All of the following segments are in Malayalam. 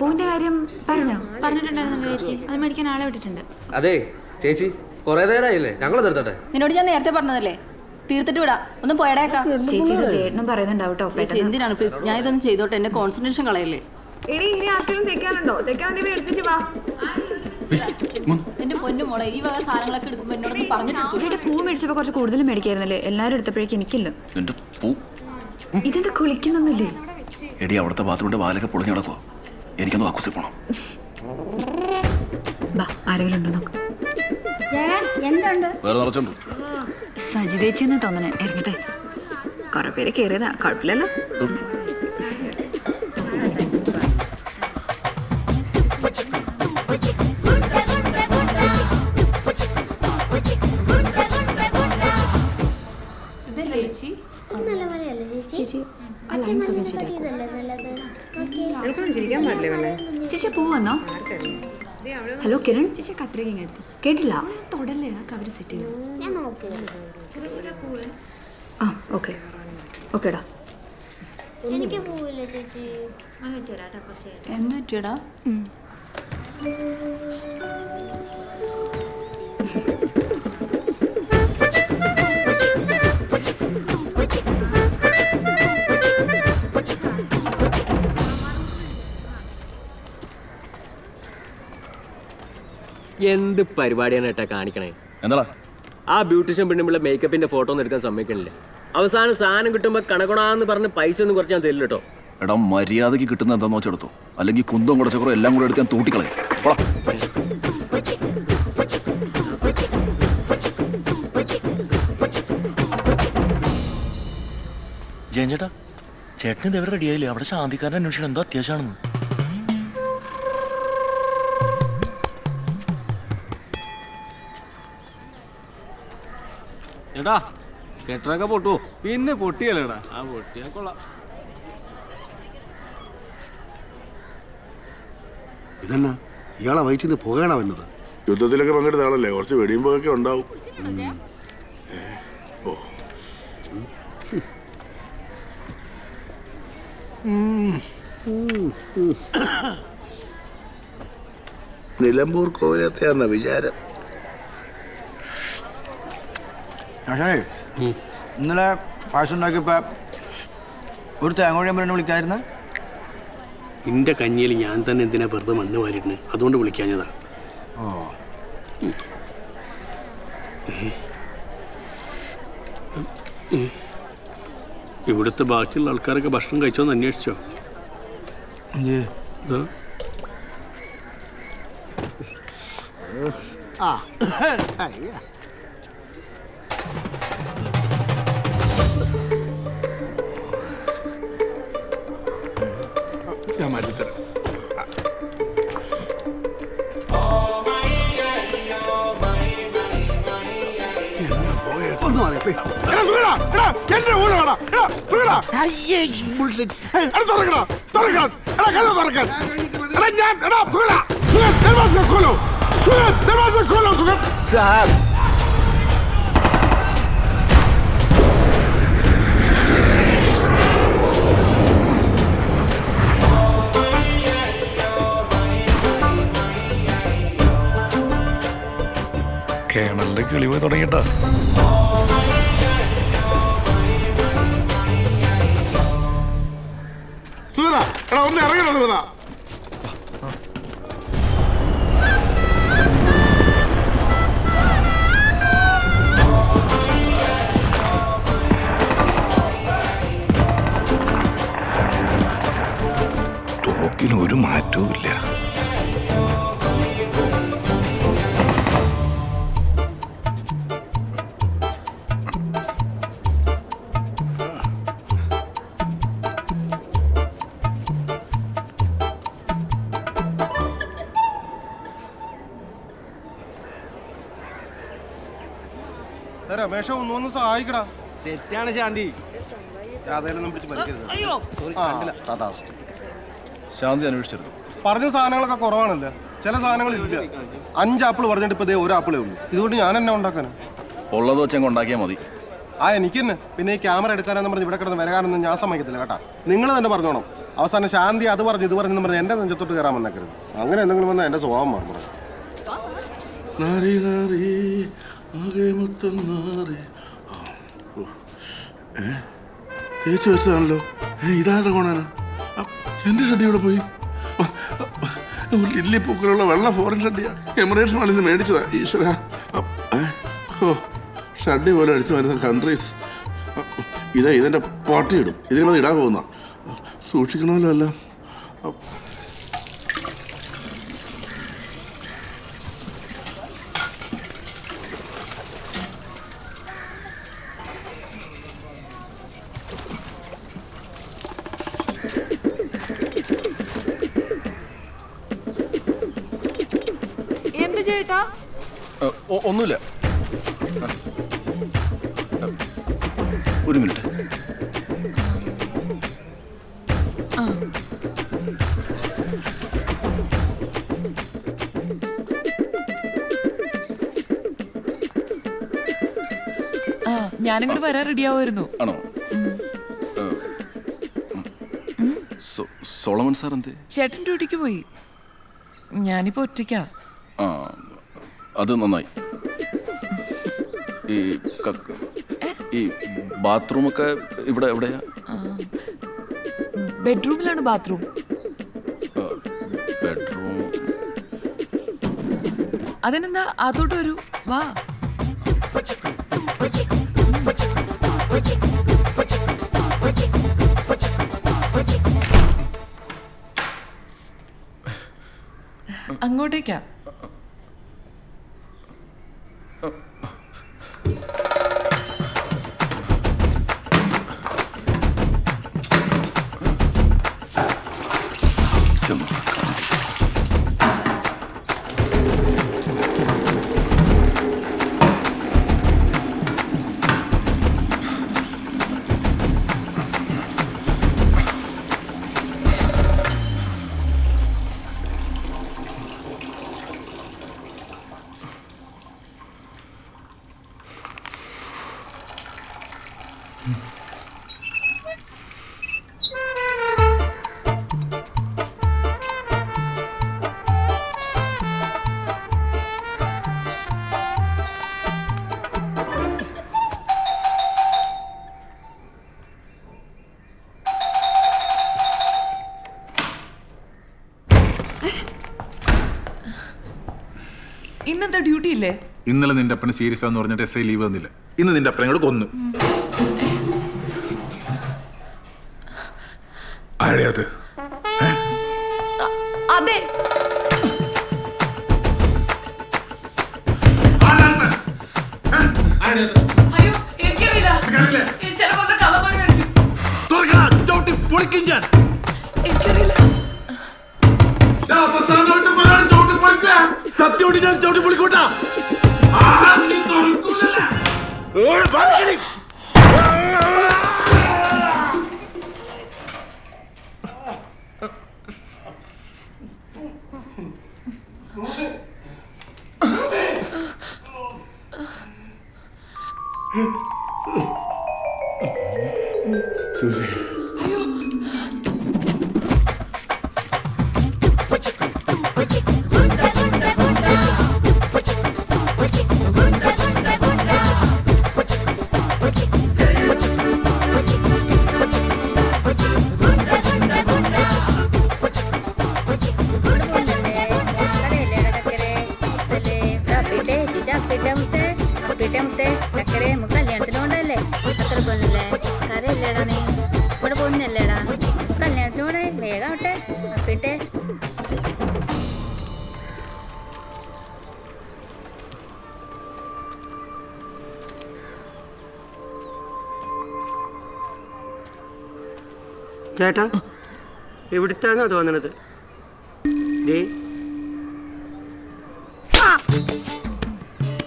പൂവിന്റെ കാര്യം പറഞ്ഞിട്ടുണ്ടായിരുന്നല്ലോ ചേച്ചി. അത് മേടിക്കാൻ ആളെ വിട്ടിട്ടുണ്ട്. അതെ ചേച്ചി, കുറെ നേരമായില്ലേ, ഞങ്ങൾ നിർത്തട്ടെ. നിന്നോട് ഞാൻ നേരത്തെ പറഞ്ഞതല്ലേ, തീർത്തിട്ട് വിടാം. ഒന്ന് പോയടേക്കാം. ചേച്ചി ഇത് ചേട്ടനും പറയുന്നുണ്ടാവട്ടോ. ചേച്ചി എന്തിനാണ് പ്ലീസ്, ഞാൻ ഇതൊന്നും ചെയ്തോട്ടെ, എന്നെ കോൺസെൻട്രേഷൻ കളയല്ലേ. ഇനി ആർക്കെങ്കിലും തെക്കാനുണ്ടോ? തെക്കാൻ വേണ്ടി എടുത്തിട്ട് വാ. എന്റെ പൊന്നു മോളെ, ഈ വക സാധനങ്ങളൊക്കെ എടുക്കുമ്പോ എന്നോടൊന്ന് പറഞ്ഞിട്ട്. ചേട്ടാ പൂ മേടിച്ചപ്പോ കുറച്ച് കൂടുതൽ മേടിക്കായിരുന്നല്ലേ? എല്ലാരും എടുത്തപ്പോഴേക്കും എനിക്കില്ല. ഇതെന്താ കുളിക്കുന്നൊന്നുമില്ലേ? എടി അവിടുത്തെ ബാത്റൂമിന്റെ വാലൊക്കെ പൊളിഞ്ഞു കിടക്കുവോ? എനിക്കൊന്ന് വാക്കുസി പോണം. ആരെങ്കിലും ഉണ്ടോ നോക്ക്. വേറെ നിറച്ചുണ്ട്. സജിതേച്ചെന്ന് തോന്നണേ. ഇറങ്ങട്ടെ, കൊറേ പേര് കേറിയതാ, കുഴപ്പമില്ലല്ലോ. ചേച്ചി പൂ വന്നോ? ഹലോ കിരൺ, ചേച്ചി കത്രിക എടുത്തു. കേട്ടില്ല? തൊടല്ലേ, അവര് സെറ്റ് ചെയ്തു. ആ ഓക്കെ ഓക്കേടാ. എന്താ പറ്റിയടാ? എന്ത് പരിപാടിയാണ് ഏട്ടാ കാണിക്കണേ? എന്താ ആ ബ്യൂട്ടീഷ്യൻ പെണ്ണുമ്പിള്ള മേക്കപ്പിന്റെ ഫോട്ടോ ഒന്നും എടുക്കാൻ സമ്മതിക്കണില്ല. അവസാനം സാധനം കിട്ടുമ്പോ കണക്കണാന്ന് പറഞ്ഞ് പൈസ ഒന്നും കുറച്ച് ഞാൻ തരില്ല കേട്ടോ. എടാ മര്യാദക്ക് കിട്ടുന്ന എന്താന്ന് വെച്ചെടുത്തു, അല്ലെങ്കിൽ കുന്തം കുടച്ചക്കറോ എല്ലാം കൂടെ എടുത്ത് ഞാൻ തൂട്ടിക്കളയും. ജയൻ ചേട്ടാ, ചേട്ടന് ഇതെവിടെ റെഡിയായില്ലേ? അവിടെ ശാന്തിക്കാരൻ അന്വേഷിക്കണം, എന്തോ അത്യാവശ്യമാണെന്ന്. ചേട്ടാ കെട്ടറൊക്കെ പൊട്ടുവോ? പിന്നെ പൊട്ടിയല്ലേടാ. ആ പൊട്ടിയാ കൊള്ളാം. ഇതന്നെ ഇയാളെ വയറ്റിൽ നിന്ന് പുകയാണ വന്നത്. യുദ്ധത്തിലൊക്കെ പങ്കെടുത്ത ആളല്ലേ, കുറച്ച് വെടിയുമ്പോഴൊക്കെ ഉണ്ടാവും. നിലമ്പൂർ കോവിലത്തെയാന്ന വിചാരം. ഇന്നലെ പായസം ഉണ്ടാക്കിയപ്പോ ഒരു തേങ്ങോഴി അമ്മ വിളിക്കായിരുന്ന. എന്റെ കഞ്ഞിയിൽ ഞാൻ തന്നെ എന്തിനാ വെറുതെ മണ്ണ് വാരിയിട്ടുണ്ട്, അതുകൊണ്ട് വിളിക്കാഞ്ഞതാ. ഇവിടുത്തെ ബാക്കിയുള്ള ആൾക്കാരൊക്കെ ഭക്ഷണം കഴിച്ചോന്ന് അന്വേഷിച്ചോ? ഞാൻ മാറ്റിത്തരാം. കേണലിന്റെ കിളിവ് തുടങ്ങിട്ടാ. ഒന്ന് ഇറങ്ങണം. തോക്കിന് ഒരു മാറ്റവും ഇല്ല. രമേശ ഒന്നൊന്ന് സഹായിക്കടാ. സെറ്റാണ് ശാന്തി. ശാന്തി അന്വേഷിച്ചിരുന്നു. പറഞ്ഞ സാധനങ്ങളൊക്കെ കുറവാണല്ലോ, ചില സാധനങ്ങളില്ല. 5 ആപ്പിൾ പറഞ്ഞിട്ട് ഇപ്പൊ ഒരു ആപ്പിളേ ഉള്ളൂ. ഇതുകൊണ്ട് ഞാൻ എന്നെ ഉണ്ടാക്കാനാ? ഉള്ളത് വെച്ചങ്ങ് ഉണ്ടാക്കിയാൽ മതി. എനിക്ക് തന്നെ. പിന്നെ ഈ ക്യാമറ എടുക്കാനെന്ന് പറഞ്ഞ് ഇവിടെ കിടന്ന് വരാനൊന്നും ഞാൻ സമ്മതിക്കത്തില്ല കേട്ടാ. നിങ്ങൾ തന്നെ പറഞ്ഞോണം. അവസാനം ശാന്തി അത് പറഞ്ഞു ഇത് പറഞ്ഞു പറഞ്ഞ് എൻ്റെ നെഞ്ചത്തോട്ട് കയറാൻ വന്നേക്കരുത്. അങ്ങനെ എന്തെങ്കിലും വന്നാൽ എൻ്റെ സ്വഭാവം മാറും. തേച്ച് വെച്ചതാണല്ലോ. ഇതാരുടെ കോണാണ്? എൻ്റെ ഷഡ്ഡി ഇവിടെ പോയി. ലില്ലി പൂക്കളുള്ള വെള്ള ഫോറിൻ ഷഡ്ഡിയാ. എമിറേറ്റ്സ് മാളിൽ നിന്ന് മേടിച്ചതാ. ഈശ്വര, ഷഡ്ഡി പോലെ അടിച്ചു വരുന്ന കൺട്രീസ്. ഇതെൻ്റെ പോട്ടിയിടും. ഇതിനത് ഇടാൻ പോകുന്ന സൂക്ഷിക്കണമല്ലോ എല്ലാം. എന്ത് ചേട്ടാ? ഒന്നുമില്ല. ഒരു മിനിറ്റ്. ഞാനിങ്ങോട്ട് വരാൻ റെഡിയാവുമായിരുന്നു. ആണോ? സോളമൻ സാർ എന്തേ? ചേട്ടൻ ഡ്യൂട്ടിക്ക് പോയി. ഞാനിപ്പോ ഒറ്റയ്ക്കാ. ആ, അത് നന്നായി. ഈ ബാത്റൂമൊക്കെ ഇവിടെ എവിടെയാ? ബെഡ്റൂമിലാണ് ബാത്റൂം. ബെഡ്റൂം. അതിനെന്താ, അതോട്ട് വരൂ, വാ. അങ്ങോട്ടേക്കാ. ഇന്നെന്താ ഡ്യൂട്ടി ഇല്ലേ? ഇന്നലെ നിന്റെ അപ്പന് സീരിയസ് ആണെന്ന് പറഞ്ഞിട്ട് എസ് ഐ ലീവ് തന്നില്ല. ഇന്ന് നിന്റെ അപ്പനെ കൂടെ കൊന്നു. ആരെയത്? അതെ, അയ്യോ എനിക്കറിയില്ല. ചിലപ്പോ കള്ളപ്പണിയായിരിക്കും. എനിക്കറിയില്ല. സത്യോടി ഞാൻ ചവിട്ടി പൊളിക്കൂട്ടാ. കല്യാണത്തിനോണ്ടല്ലേ അത്ര പൊന്നല്ലേ കരയില്ലേടാ നീ ഇവിടെ പൊന്നല്ലേടാ കല്യാണത്തിനോടെ വേഗാവട്ടെ അപ്പിട്ടെ. ചേട്ടാ എവിടുത്താണ് തോന്നണത്?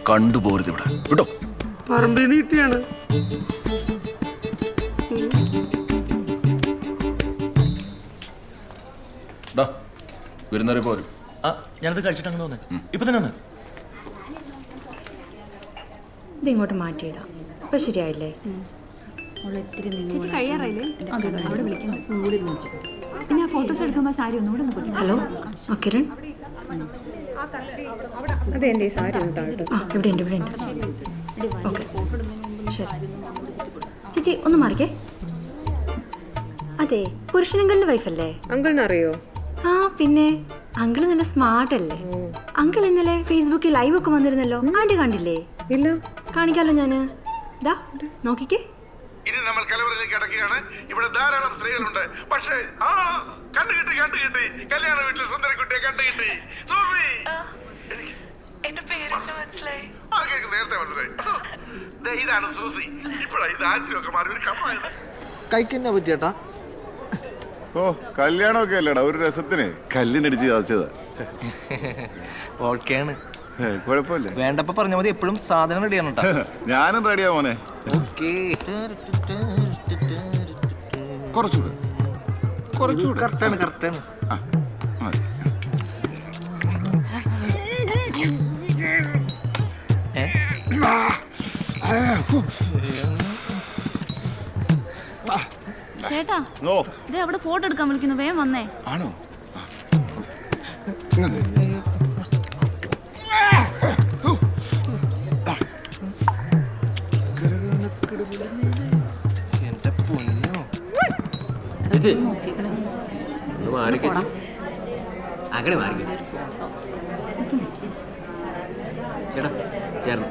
കണ്ടുപോരുത് ഇവിടെ വിട്ടോ. പറമ്പിൽ നിന്ന് കിട്ടിയാണ്. വരുന്നവരെ പോരും. ഞാനത് കഴിച്ചിട്ട് അങ്ങനെ തോന്നേ. ഇപ്പൊ തന്നെ വന്നേ. ഇതിങ്ങോട്ട് മാറ്റിയിടാം. ഇപ്പൊ ശരിയായില്ലേ? ചേച്ചി കഴിയാറായില്ലേ? അവിടെ വിളിക്കുന്നു. പിന്നെ ആ ഫോട്ടോസ് എടുക്കുമ്പോൾ സാരി ഒന്നുകൂടെ ഒന്ന് കുത്തി. ഹലോ ആ കിരൺ അതെന്റെ ഈ സാരി ഒന്ന് താഴെ ആ ഇവിടെ ഉണ്ട് ഓക്കെ ശരി ചേച്ചി ഒന്ന് മാറിക്കേ. അതെ പുരുഷനങ്കളുടെ വൈഫല്ലേ? അങ്കിളിന് അറിയോ? ആ പിന്നെ അങ്കിള് നല്ല സ്മാർട്ട് അല്ലേ? അങ്കിൾ ഇന്നലെ ഫേസ്ബുക്കിൽ ലൈവ് ഒക്കെ വന്നിരുന്നല്ലോ, ആന്റി കണ്ടില്ലേ? ഇല്ല. കാണിക്കാലോ ഞാന്. ദാ നോക്കിക്കേ. ഇനി നമ്മൾ കലവറിലേക്ക് അടക്കുകയാണ്. ഇവിടെ ധാരാളം സ്ത്രീകളുണ്ട്. പക്ഷേ കണ്ടുകിട്ടി കല്യാണ വീട്ടിൽ സുന്ദരക്കുട്ടിയെ കണ്ടുകിട്ടി. സൂസി എന്റെ പേരെന്താ മനസ്സിലായി? നേരത്തെ മനസ്സിലായി. ഇതാണ് സൂസി. ഇപ്പോഴാണ് ഇത് ആദ്യമൊക്കെ മാറി ഒരു കമ്മായത്. കൈക്കെന്നാ പറ്റിയേട്ടാ? ഓ കല്യാണമൊക്കെ അല്ലേടാ, ഒരു രസത്തിന് കല്ലിനടിച്ച് ചതച്ചതാ. ഓക്കെയാണ്, കുഴപ്പമില്ല. വേണ്ടപ്പോ പറഞ്ഞ മതി. എപ്പോഴും സാധനം റെഡിയാണ് കേട്ടോ. ഞാനും റെഡിയാ മോനെ. കുറച്ചുകൂടെ കറക്റ്റാണ്. ആ മതി. ചേട്ടാ ഓ ഇത് അവിടെ ഫോട്ടോ എടുക്കാൻ വിളിക്കുന്നു, വേഗം വന്നേ. ആണോ? എന്റെ പൊന്നോ. ഒന്ന് മാറിക്കേ. അങ്ങനെ മാറിക്കേ. ചേട്ടാ ചേർന്ന്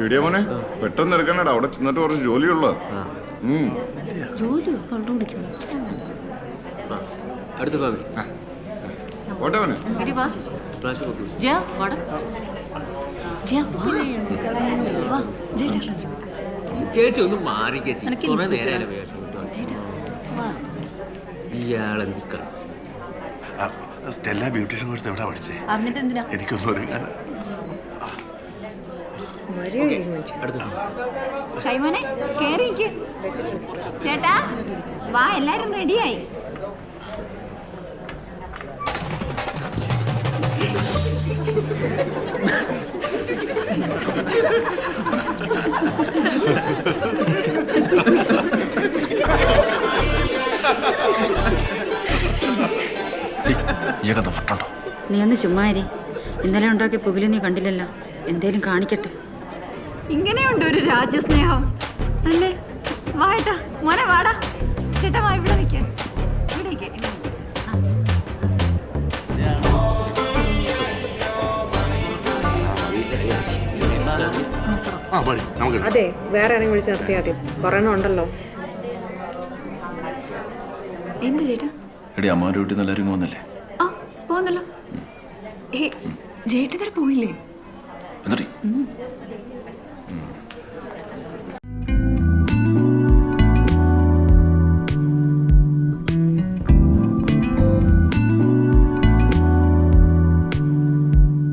വീഡിയോ മോനെ പെട്ടെന്ന് എടുക്കണടാ, അവിടെ ചെന്നിട്ട് കുറച്ച് ജോലിയുള്ള. ജോലി കണ്ടുപിടിക്കുന്നു. അടുത്ത ഫാമിലി ഓട്ടെ മോനെ. പ്രാവശ്യം നോക്കൂ. ചേച്ചി ഒന്ന് മാറിക്കേ. കുറെ നേരം ഇയാളെന്ത് സ്റ്റെല്ല ബ്യൂട്ടീഷ്യൻ കോഴ്സ് എവിടെ പഠിച്ചേ? അറിഞ്ഞിട്ട് എന്തിനാ? എനിക്കൊന്നും അറിയാൻ. ഷൈമോനെ കേറിയിരിക്ക്. ചേട്ടാ വാ, എല്ലാരും റെഡിയായി. നീ ഒന്ന് ചുമ്മാരി. ഇന്നലെ ഉണ്ടാക്കിയ പുകില് നീ കണ്ടില്ലല്ലോ. എന്തേലും കാണിക്കട്ടെ. ഇങ്ങനെയുണ്ട് ഒരു രാജ്യസ്നേഹം അല്ലേ? വാട്ടാ മോനെ, വാടാ. ചേട്ടാ വാ, ഇവിടെ നിൽക്കാൻ. ഇവിടെ നിൽക്കേ. അതെ, വേറെ ആരെങ്കിലും വിളിച്ച് നിർത്തിയാൽ മതി. കൊറോണ ഉണ്ടല്ലോ. എന്ത് ചേട്ടാ? എടി അമ്മാരുടെ വീട്ടിൽ നിന്ന് എല്ലാവരും വന്നല്ലേ? ആ പോന്നല്ലോ. ജേട്ടൻ പോയില്ലേ? എന്നിട്ട്